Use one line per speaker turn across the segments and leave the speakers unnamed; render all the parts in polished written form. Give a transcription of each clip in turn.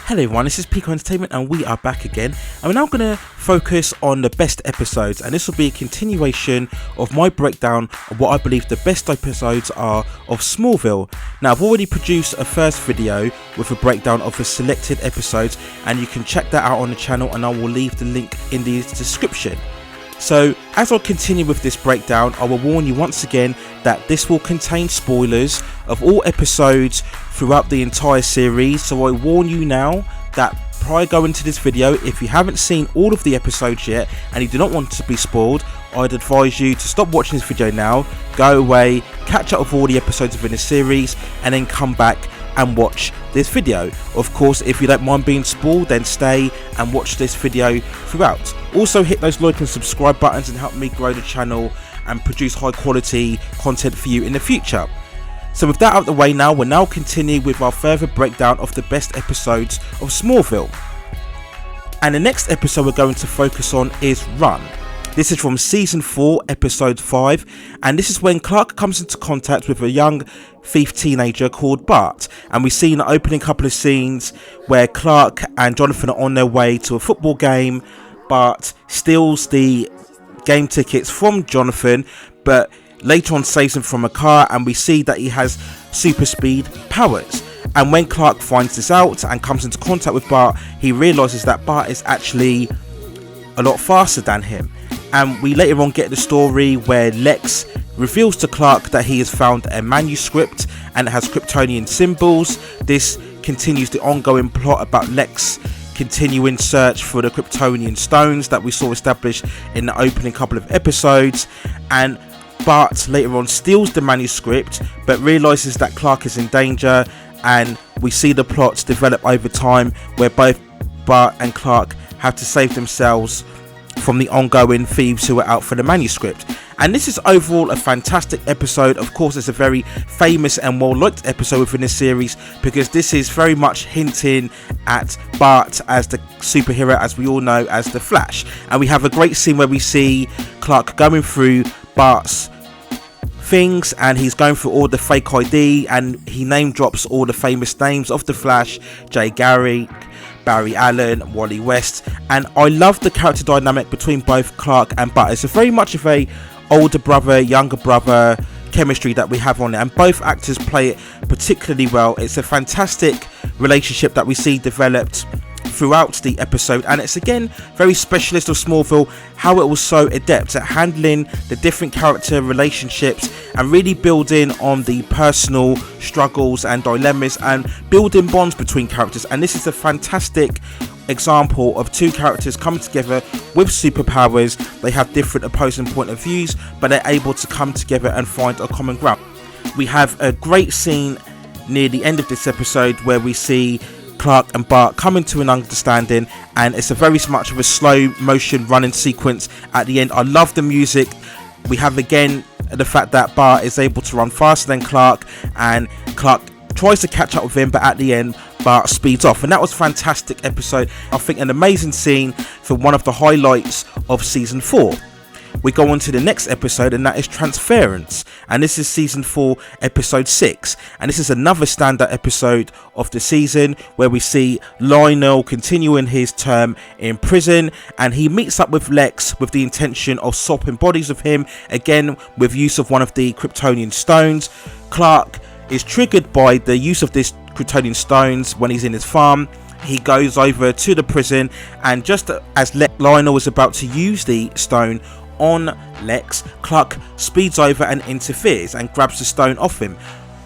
Hello everyone, this is Pico Entertainment and we are back again, and we're now going to focus on the best episodes, and this will be a continuation of my breakdown of what I believe the best episodes are of Smallville. Now, I've already produced a first video with a breakdown of the selected episodes, and you can check that out on the channel, and I will leave the link in the description. So as I continue with this breakdown, I will warn you once again that this will contain spoilers of all episodes throughout the entire series. So I warn you now that prior going to this video, if you haven't seen all of the episodes yet and you do not want to be spoiled, I'd advise you to stop watching this video now, go away, catch up with all the episodes within the series, and then come back and watch this video. Of course, if you don't mind being spoiled, then stay and watch this video throughout. Also hit those like and subscribe buttons and help me grow the channel and produce high quality content for you in the future. So with that out of the way now, we'll now continue with our further breakdown of the best episodes of Smallville. And the next episode we're going to focus on is Run. This is from season 4, episode 5, and this is when Clark comes into contact with a young thief teenager called Bart, and we see in the opening couple of scenes where Clark and Jonathan are on their way to a football game. Bart steals the game tickets from Jonathan, but later on saves him from a car, and we see that he has super speed powers. And when Clark finds this out and comes into contact with Bart, he realizes that Bart is actually a lot faster than him. And we later on get the story where Lex reveals to Clark that he has found a manuscript and it has Kryptonian symbols. This continues the ongoing plot about Lex continuing search for the Kryptonian stones that we saw established in the opening couple of episodes. And Bart later on steals the manuscript but realizes that Clark is in danger, and we see the plots develop over time where both Bart and Clark have to save themselves from the ongoing thieves who are out for the manuscript. And this is overall a fantastic episode. Of course, it's a very famous and well liked episode within the series because this is very much hinting at Bart as the superhero, as we all know, as the Flash. And we have a great scene where we see Clark going through Bart's things, and he's going through all the fake ID, and he name drops all the famous names of the Flash: Jay Garrick, Barry Allen, Wally West. And I love the character dynamic between both Clark and Bart. It's very much of a older brother, younger brother chemistry that we have on it, and both actors play it particularly well. It's a fantastic relationship that we see developed throughout the episode, and it's again very specialist of Smallville how it was so adept at handling the different character relationships and really building on the personal struggles and dilemmas and building bonds between characters. And this is a fantastic example of two characters coming together with superpowers. They have different opposing point of views, but they're able to come together and find a common ground. We have a great scene near the end of this episode where we see Clark and Bart coming to an understanding, and it's a very much of a slow motion running sequence at the end. I love the music. We have again the fact that Bart is able to run faster than Clark, and Clark tries to catch up with him, but at the end Bart speeds off. And that was a fantastic episode. I think an amazing scene for one of the highlights of season 4. We go on to the next episode, and that is Transference, and this is season 4, episode 6, and this is another standout episode of the season where we see Lionel continuing his term in prison, and he meets up with Lex with the intention of swapping bodies with him, again with use of one of the Kryptonian stones. Clark is triggered by the use of this Kryptonian stones when he's in his farm. He goes over to the prison, and just as Lionel is about to use the stone on Lex, Clark speeds over and interferes and grabs the stone off him.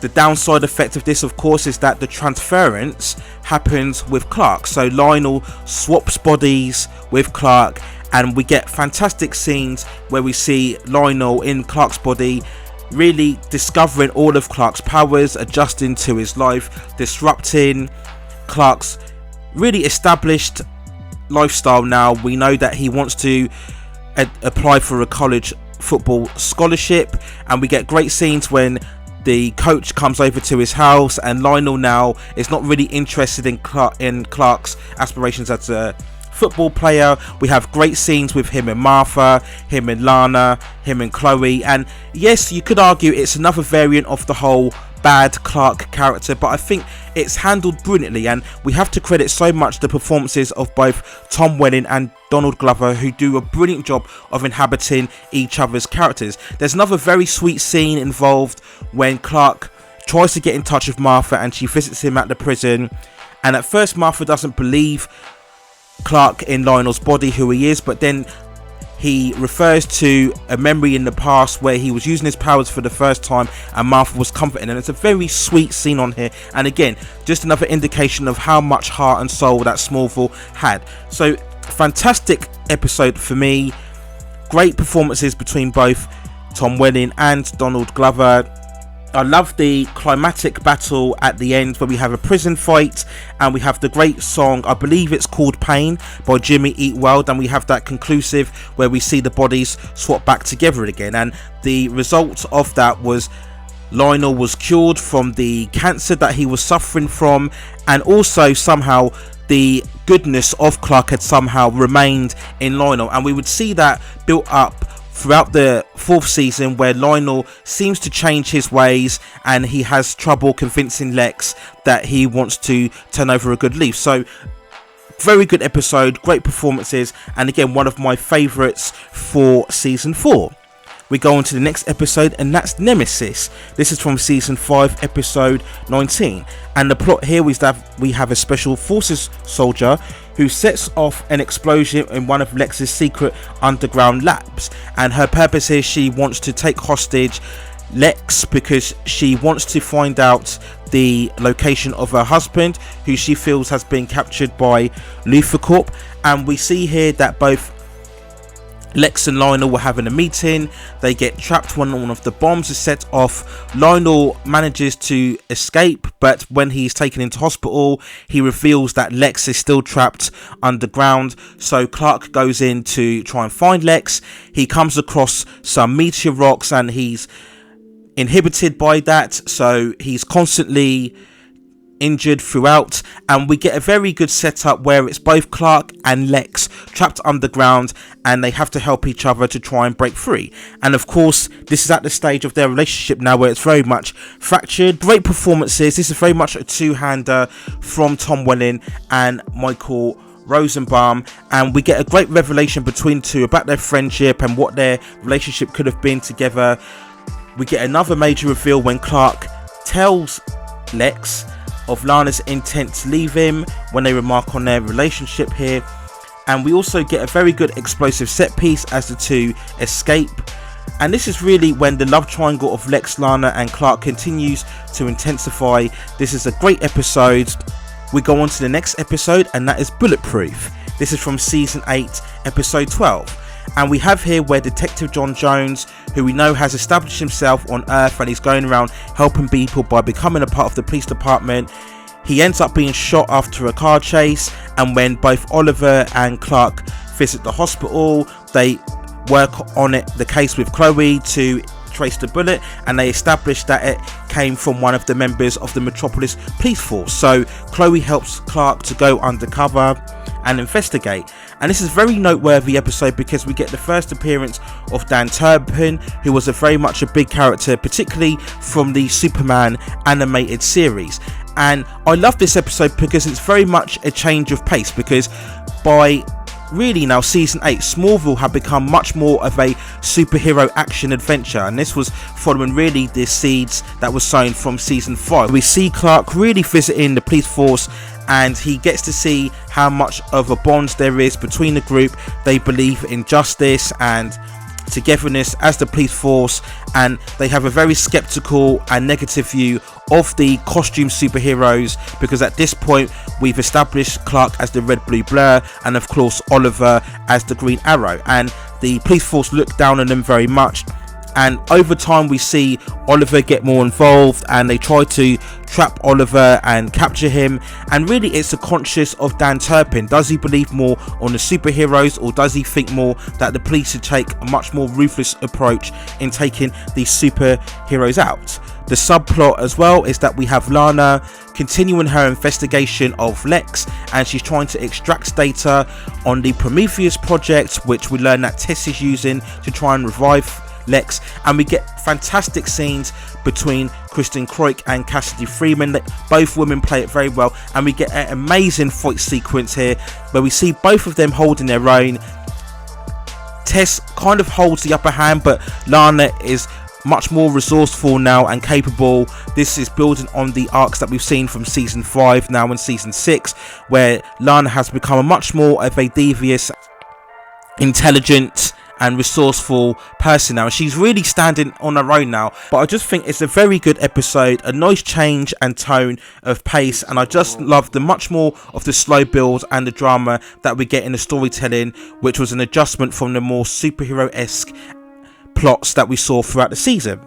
The downside effect of this, of course, is that the transference happens with Clark, so Lionel swaps bodies with Clark, and we get fantastic scenes where we see Lionel in Clark's body really discovering all of Clark's powers, adjusting to his life, disrupting Clark's really established lifestyle. Now we know that he wants to apply for a college football scholarship, and we get great scenes when the coach comes over to his house, and Lionel now is not really interested in Clark's aspirations as a football player. We have great scenes with him and Martha, him and Lana, him and Chloe, and yes, you could argue it's another variant of the whole bad Clark character, but I think it's handled brilliantly, and we have to credit so much the performances of both Tom Welling and Donald Glover, who do a brilliant job of inhabiting each other's characters. There's another very sweet scene involved when Clark tries to get in touch with Martha and she visits him at the prison, and at first Martha doesn't believe Clark in Lionel's body, who he is, but then he refers to a memory in the past where he was using his powers for the first time and Martha was comforting, and it's a very sweet scene on here, and again just another indication of how much heart and soul that Smallville had. So fantastic episode for me, great performances between both Tom Welling and Donald Glover. I love the climatic battle at the end where we have a prison fight and we have the great song, I believe it's called Pain, by Jimmy Eat World, and we have that conclusive where we see the bodies swap back together again, and the result of that was Lionel was cured from the cancer that he was suffering from, and also somehow the goodness of Clark had somehow remained in Lionel, and we would see that built up throughout the 4th season, where Lionel seems to change his ways and he has trouble convincing Lex that he wants to turn over a good leaf. So very good episode, great performances, and again one of my favourites for season 4. We go on to the next episode, and that's Nemesis. This is from season 5, episode 19, and the plot here is that we have a special forces soldier who sets off an explosion in one of Lex's secret underground labs, and her purpose is she wants to take hostage Lex because she wants to find out the location of her husband, who she feels has been captured by Luthor Corp. And we see here that both Lex and Lionel were having a meeting. They get trapped when one of the bombs is set off. Lionel manages to escape, but when he's taken into hospital, he reveals that Lex is still trapped underground. So Clark goes in to try and find Lex. He comes across some meteor rocks and he's inhibited by that, so he's constantly injured throughout, and we get a very good setup where it's both Clark and Lex trapped underground and they have to help each other to try and break free. And of course this is at the stage of their relationship now where it's very much fractured. Great performances. This is very much a two-hander from Tom Welling and Michael Rosenbaum, and we get a great revelation between the two about their friendship and what their relationship could have been together. We get another major reveal when Clark tells Lex of Lana's intent to leave him when they remark on their relationship here, and we also get a very good explosive set piece as the two escape. And this is really when the love triangle of Lex, Lana and Clark continues to intensify. This is a great episode. We go on to the next episode, and that is Bulletproof. This is from season 8, episode 12. And we have here where Detective John Jones, who we know has established himself on Earth and he's going around helping people by becoming a part of the police department, he ends up being shot after a car chase. And when both Oliver and Clark visit the hospital, they work on the case with Chloe to trace the bullet, and they establish that it came from one of the members of the Metropolis police force. So Chloe helps Clark to go undercover and investigate, and this is a very noteworthy episode because we get the first appearance of Dan Turpin, who was very much a big character, particularly from the Superman animated series. And I love this episode because it's very much a change of pace, because by really now season 8, Smallville had become much more of a superhero action adventure, and this was following really the seeds that were sown from season 5. We see Clark really visiting the police force, and he gets to see how much of a bond there is between the group. They believe in justice and togetherness as the police force, and they have a very skeptical and negative view of the costume superheroes, because at this point we've established Clark as the Red Blue Blur and of course Oliver as the Green Arrow, and the police force look down on them very much. And over time we see Oliver get more involved, and they try to trap Oliver and capture him, and really it's a conscience of Dan Turpin. Does he believe more on the superheroes, or does he think more that the police should take a much more ruthless approach in taking these superheroes out? The subplot as well is that we have Lana continuing her investigation of Lex, and she's trying to extract data on the Prometheus project, which we learn that Tess is using to try and revive Lex, and we get fantastic scenes between Kristen Croik and Cassidy Freeman. Both women play it very well, and we get an amazing fight sequence here where we see both of them holding their own. Tess kind of holds the upper hand, but Lana is much more resourceful now and capable. This is building on the arcs that we've seen from season 5 now in season 6, where Lana has become a much more of a devious, intelligent and resourceful person now. She's really standing on her own now, but I just think it's a very good episode, a nice change and tone of pace, and I just love the much more of the slow build and the drama that we get in the storytelling, which was an adjustment from the more superhero-esque plots that we saw throughout the season.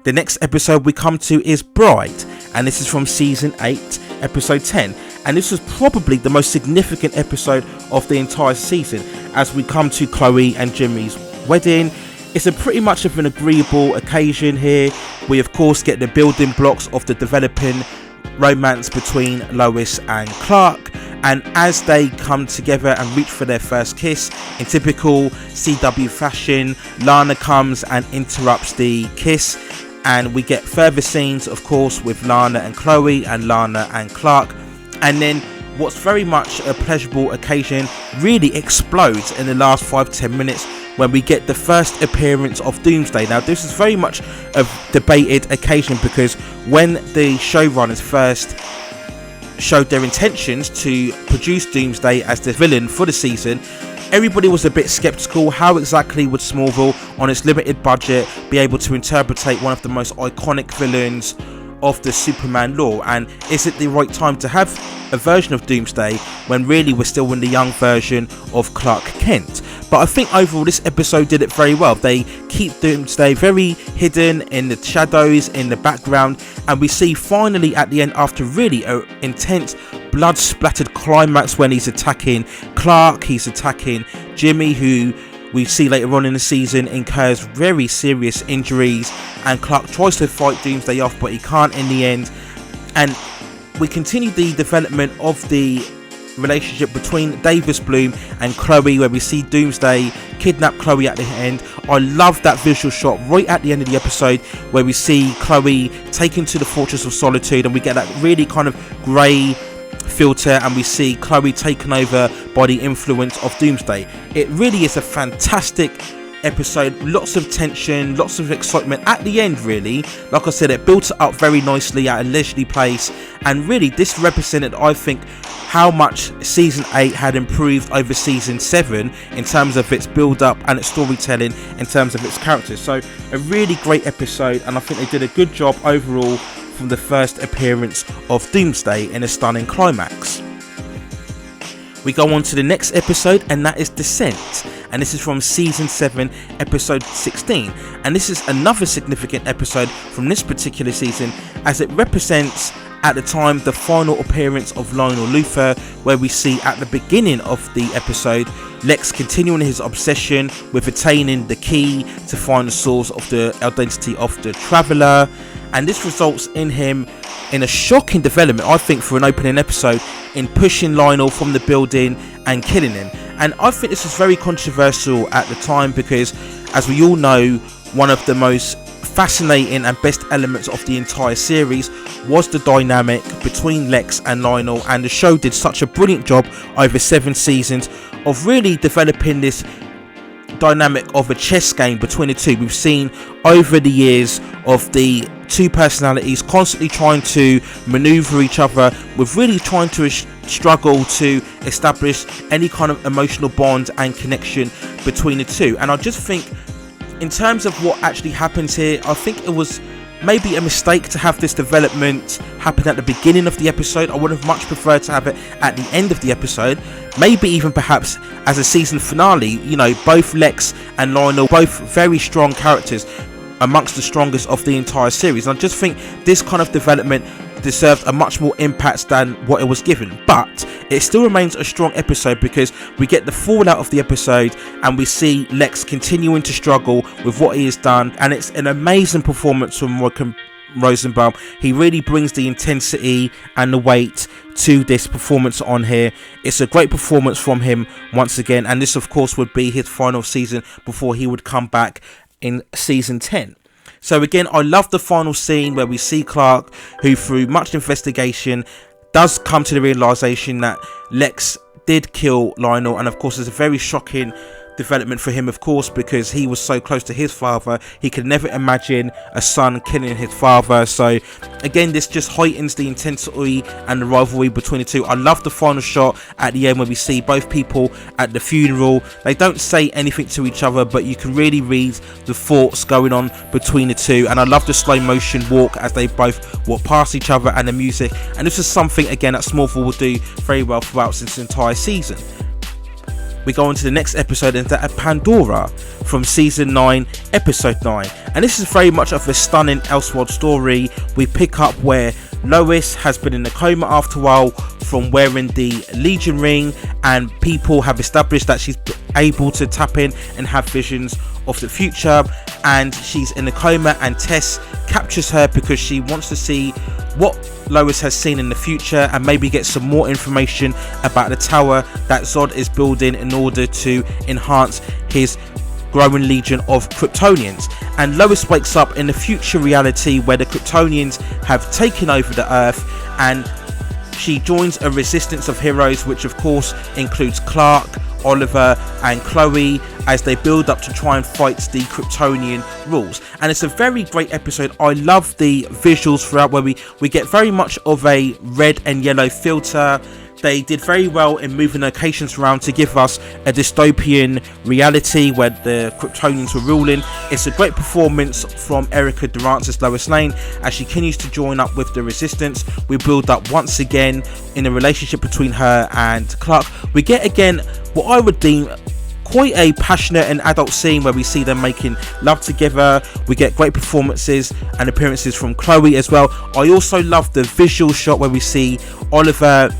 The next episode we come to is Bride, and this is from season 8, episode 10, and this was probably the most significant episode of the entire season as we come to Chloe and Jimmy's wedding. It's a pretty much of an agreeable occasion here. We of course get the building blocks of the developing romance between Lois and Clark, and as they come together and reach for their first kiss in typical CW fashion, Lana comes and interrupts the kiss, and we get further scenes of course with Lana and Chloe and Lana and Clark, and then what's very much a pleasurable occasion really explodes in the last 5-10 minutes when we get the first appearance of Doomsday. Now this is very much a debated occasion, because when the showrunners first showed their intentions to produce Doomsday as the villain for the season, everybody was a bit skeptical. How exactly would Smallville, on its limited budget, be able to interpret one of the most iconic villains of the Superman lore, and is it the right time to have a version of Doomsday when really we're still in the young version of Clark Kent? But I think overall this episode did it very well. They keep Doomsday very hidden in the shadows, in the background, and we see finally at the end, after really an intense blood splattered climax when he's attacking Clark, he's attacking Jimmy, who we see later on in the season incurs very serious injuries, and Clark tries to fight Doomsday off but he can't in the end. And we continue the development of the relationship between Davis Bloom and Chloe, where we see Doomsday kidnap Chloe at the end. I love that visual shot right at the end of the episode where we see Chloe taken to the Fortress of Solitude, and we get that really kind of grey filter, and we see Chloe taken over by the influence of Doomsday. It really is a fantastic episode, lots of tension, lots of excitement at the end. Really, like I said, it built it up very nicely at a leisurely pace, and really this represented, I think, how much season 8 had improved over season 7 in terms of its build up and its storytelling, in terms of its characters. So a really great episode, and I think they did a good job overall from the first appearance of Doomsday in a stunning climax. We go on to the next episode, and that is Descent, and this is from season 7, episode 16, and this is another significant episode from this particular season, as it represents at the time the final appearance of Lionel Luthor, where we see at the beginning of the episode Lex continuing his obsession with attaining the key to find the source of the identity of the Traveler, and this results in him in a shocking development, I think, for an opening episode, in pushing Lionel from the building and killing him. And I think this was very controversial at the time, because as we all know, one of the most fascinating and best elements of the entire series was the dynamic between Lex and Lionel, and the show did such a brilliant job over 7 seasons of really developing this dynamic of a chess game between the two. We've seen over the years of the two personalities constantly trying to maneuver each other, with really trying to struggle to establish any kind of emotional bond and connection between the two. And I just think, in terms of what actually happens here, I think it was maybe a mistake to have this development happen at the beginning of the episode. I would have much preferred to have it at the end of the episode, maybe even perhaps as a season finale. You know, both Lex and Lionel, both very strong characters, amongst the strongest of the entire series, and I just think this kind of development deserved a much more impact than what it was given. But it still remains a strong episode, because we get the fallout of the episode and we see Lex continuing to struggle with what he has done, and it's an amazing performance from Rosenbaum. He really brings the intensity and the weight to this performance on here. It's a great performance from him once again, and this of course would be his final season before he would come back in season 10. So again, I love the final scene where we see Clark, who through much investigation does come to the realization that Lex did kill Lionel, and of course it's a very shocking development for him, of course, because he was so close to his father. He could never imagine a son killing his father. So again, this just heightens the intensity and the rivalry between the two. I love the final shot at the end where we see both people at the funeral. They don't say anything to each other, but you can really read the thoughts going on between the two. And I love the slow motion walk as they both walk past each other, and the music. And this is something again that Smallville will do very well throughout this entire season. We go on to the next episode, and that Pandora from season 9, episode 9. And this is very much of a stunning Elseworld story. We pick up where Lois has been in a coma after a while from wearing the Legion ring, and people have established that she's able to tap in and have visions of the future, and she's in a coma, and Tess captures her because she wants to see what Lois has seen in the future and maybe get some more information about the tower that Zod is building in order to enhance his growing legion of Kryptonians. And Lois wakes up in a future reality where the Kryptonians have taken over the Earth, and she joins a resistance of heroes, which of course includes Clark, Oliver and Chloe, as they build up to try and fight the Kryptonian rules. And it's a very great episode. I love the visuals throughout, where we get very much of a red and yellow filter. They did very well in moving locations around to give us a dystopian reality where the Kryptonians were ruling. It's a great performance from Erica Durance as Lois Lane as she continues to join up with the resistance. We build up once again in a relationship between her and Clark. We get again what I would deem quite a passionate and adult scene where we see them making love together. We get great performances and appearances from Chloe as well. I also love the visual shot where we see Oliver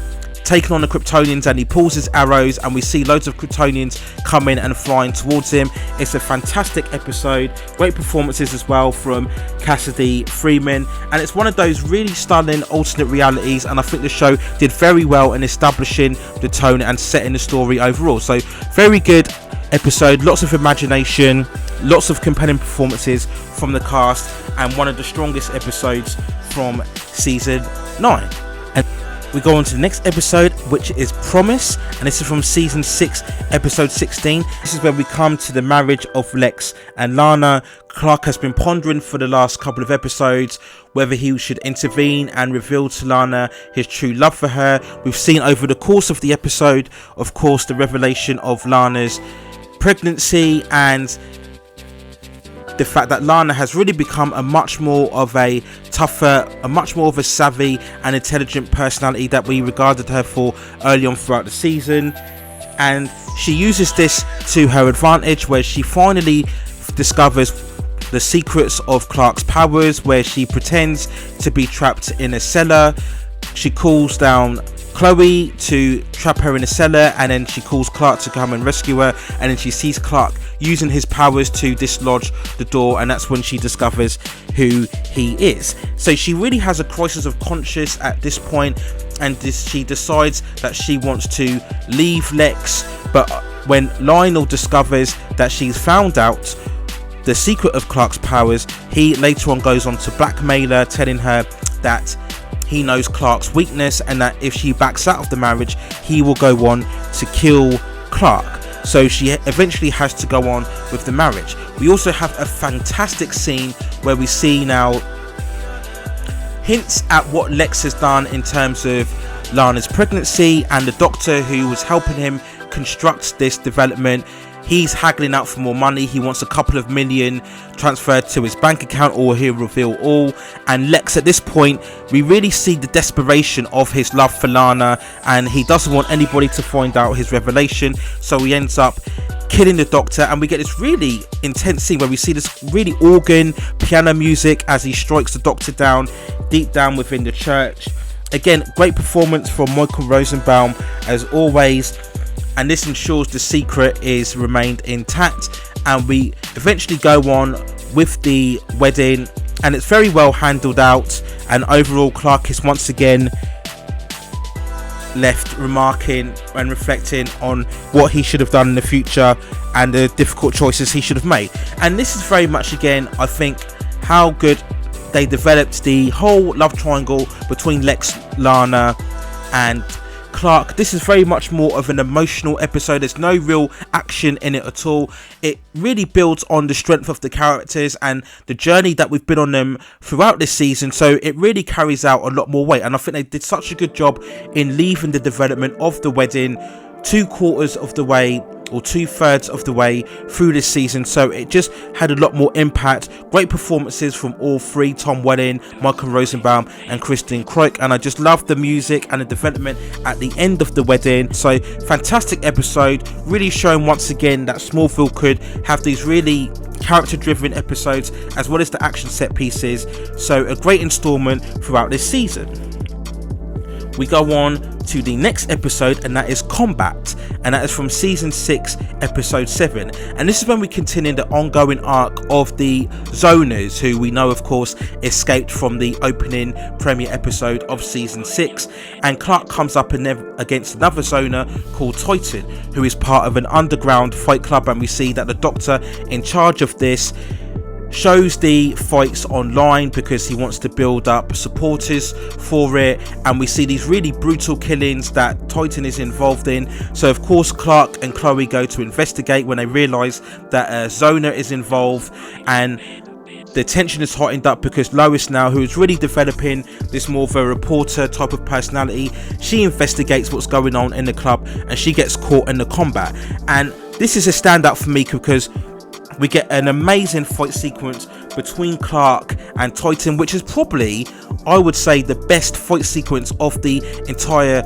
taking on the Kryptonians, and he pulls his arrows, and we see loads of Kryptonians coming and flying towards him. It's a fantastic episode. Great performances as well from Cassidy Freeman, and it's one of those really stunning alternate realities, and I think the show did very well in establishing the tone and setting the story overall. So very good episode, lots of imagination, lots of compelling performances from the cast, and one of the strongest episodes from season 9. We go on to the next episode, which is Promise, and this is from season 6, episode 16. This is where we come to the marriage of Lex and Lana. Clark has been pondering for the last couple of episodes whether he should intervene and reveal to Lana his true love for her. We've seen over the course of the episode, of course, the revelation of Lana's pregnancy, and the fact that Lana has really become a much more of a tougher, a much more of a savvy and intelligent personality that we regarded her for early on throughout the season. And she uses this to her advantage, where she finally discovers the secrets of Clark's powers, where she pretends to be trapped in a cellar. She calls down Chloe to trap her in a cellar, and then she calls Clark to come and rescue her, and then she sees Clark using his powers to dislodge the door, and that's when she discovers who he is. So she really has a crisis of conscience at this point, and she decides that she wants to leave Lex. But when Lionel discovers that she's found out the secret of Clark's powers, he later on goes on to blackmail her, telling her that he knows Clark's weakness, and that if she backs out of the marriage, he will go on to kill Clark. So she eventually has to go on with the marriage. We also have a fantastic scene where we see now hints at what Lex has done in terms of Lana's pregnancy, and the doctor who was helping him construct this development, he's haggling out for more money. He wants a couple of million transferred to his bank account, or he'll reveal all. And Lex, at this point, we really see the desperation of his love for Lana, and he doesn't want anybody to find out his revelation, so he ends up killing the doctor. And we get this really intense scene where we see this really organ piano music as he strikes the doctor down deep down within the church. Again, great performance from Michael Rosenbaum as always, and this ensures the secret is remained intact. And we eventually go on with the wedding, and it's very well handled out, and overall Clark is once again left remarking and reflecting on what he should have done in the future and the difficult choices he should have made. And this is very much, again, I think, how good they developed the whole love triangle between Lex, Lana and Clark. This is very much more of an emotional episode. There's no real action in it at all. It really builds on the strength of the characters and the journey that we've been on them throughout this season, so it really carries out a lot more weight. And I think they did such a good job in leaving the development of the wedding 2/4 of the way or 2/3 of the way through this season, so it just had a lot more impact. Great performances from all three: Tom Welling, Michael Rosenbaum and Christine Croik, and I just love the music and the development at the end of the wedding. So fantastic episode, really showing once again that Smallville could have these really character driven episodes as well as the action set pieces, so a great installment throughout this season. We go on to the next episode, and that is Combat, and that is from season 6 episode 7, and this is when we continue the ongoing arc of the Zoners, who we know of course escaped from the opening premiere episode of season 6, and Clark comes up against another Zoner called Titan, who is part of an underground fight club, and we see that the Doctor in charge of this shows the fights online because he wants to build up supporters for it, and we see these really brutal killings that Titan is involved in. So of course Clark and Chloe go to investigate when they realise that a Zoner is involved, and the tension is heightened up because Lois, now who is really developing this more of a reporter type of personality, she investigates what's going on in the club and she gets caught in the combat. And this is a standout for me because we get an amazing fight sequence between Clark and Titan, which is probably, I would say, the best fight sequence of the entire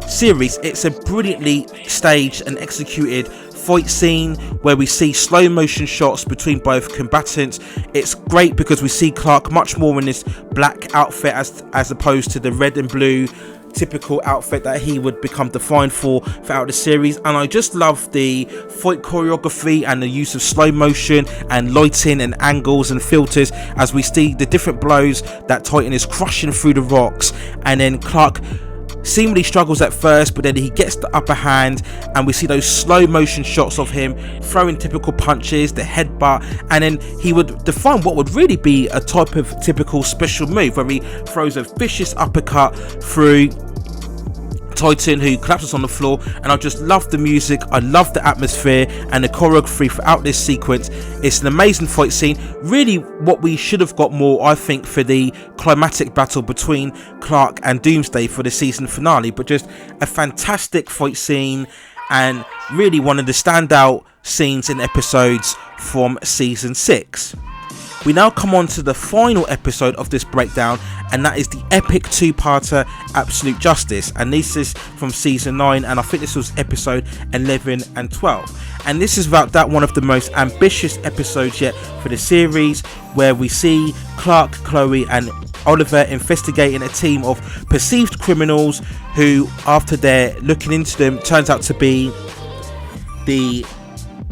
series. It's a brilliantly staged and executed fight scene where we see slow motion shots between both combatants. It's great because we see Clark much more in this black outfit as opposed to the red and blue typical outfit that he would become defined for throughout the series. And I just love the fight choreography and the use of slow motion and lighting and angles and filters as we see the different blows that Titan is crushing through the rocks, and then Clark seemingly struggles at first, but then he gets the upper hand, and we see those slow motion shots of him throwing typical punches, the headbutt, and then he would define what would really be a type of typical special move where he throws a vicious uppercut through Titan, who collapses on the floor. And I just love the music, I love the atmosphere and the choreography throughout this sequence. It's an amazing fight scene, really what we should have got more, I think, for the climatic battle between Clark and Doomsday for the season finale, but just a fantastic fight scene and really one of the standout scenes in episodes from season 6. We now come on to the final episode of this breakdown, and that is the epic two-parter Absolute Justice, and this is from season 9, and I think this was episode 11 and 12. And this is without doubt one of the most ambitious episodes yet for the series, where we see Clark, Chloe and Oliver investigating a team of perceived criminals who, after they're looking into them, turns out to be the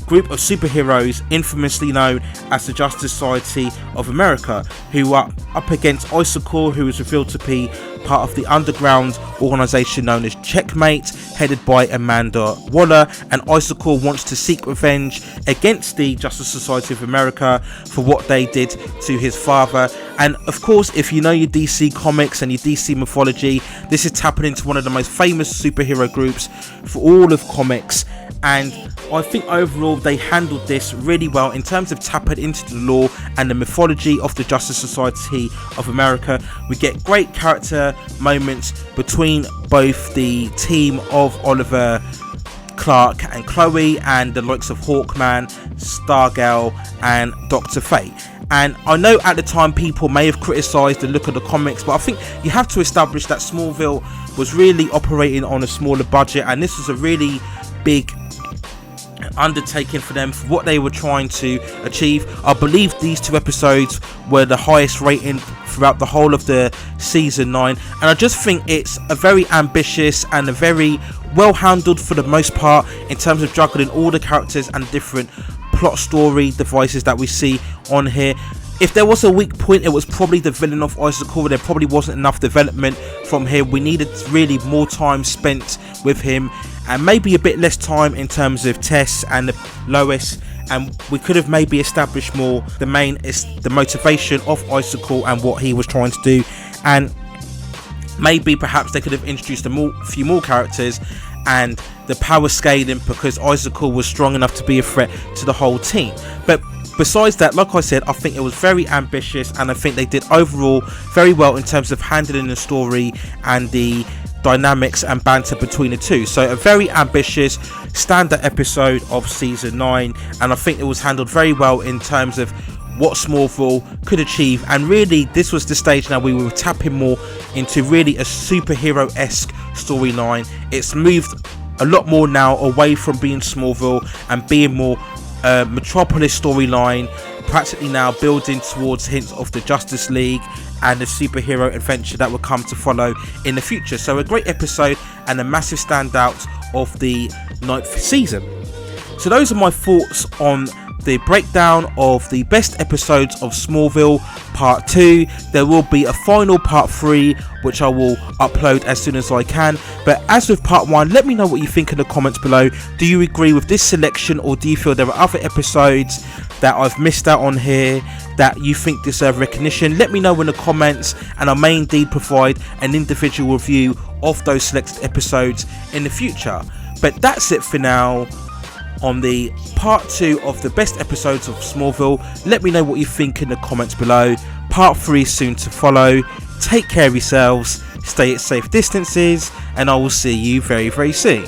group of superheroes infamously known as the Justice Society of America, who are up against Icicle, who is revealed to be part of the underground organisation known as Checkmate, headed by Amanda Waller. And Icicle wants to seek revenge against the Justice Society of America for what they did to his father. And of course, if you know your DC comics and your DC mythology, this is tapping into one of the most famous superhero groups for all of comics, and I think overall they handled this really well in terms of tapping into the lore and the mythology of the Justice Society of America. We get great character moments between both the team of Oliver, Clark and Chloe, and the likes of Hawkman, Stargirl and Dr. Fate. And I know at the time people may have criticised the look of the comics, but I think you have to establish that Smallville was really operating on a smaller budget, and this was a really big undertaking for them for what they were trying to achieve. I believe these two episodes were the highest rating throughout the whole of the season 9, and I just think it's a very ambitious and a very well handled for the most part in terms of juggling all the characters and different plot story devices that we see on here. If there was a weak point, it was probably the villain of Icicle. There probably wasn't enough development from him. We needed really more time spent with him, and maybe a bit less time in terms of Tess and Lois, and we could have maybe established more the motivation of Icicle and what he was trying to do, and maybe perhaps they could have introduced a few more characters and the power scaling, because Icicle was strong enough to be a threat to the whole team. But besides that, like I said, I think it was very ambitious, and I think they did overall very well in terms of handling the story and the dynamics and banter between the two. So a very ambitious standard episode of season 9, and I think it was handled very well in terms of what Smallville could achieve. And really, this was the stage now we were tapping more into really a superhero-esque storyline. It's moved a lot more now away from being Smallville and being more Metropolis storyline, practically now building towards hints of the Justice League and the superhero adventure that will come to follow in the future. So a great episode and a massive standout of the 9th season. So those are my thoughts on the breakdown of the best episodes of Smallville part 2. There will be a final part 3 which I will upload as soon as I can, but as with part 1, let me know what you think in the comments below. Do you agree with this selection, or do you feel there are other episodes that I've missed out on here that you think deserve recognition? Let me know in the comments, and I may indeed provide an individual review of those selected episodes in the future. But that's it for now on the part 2 of the best episodes of Smallville. Let me know what you think in the comments below. Part 3 is soon to follow. Take care of yourselves, stay at safe distances, and I will see you very, very soon.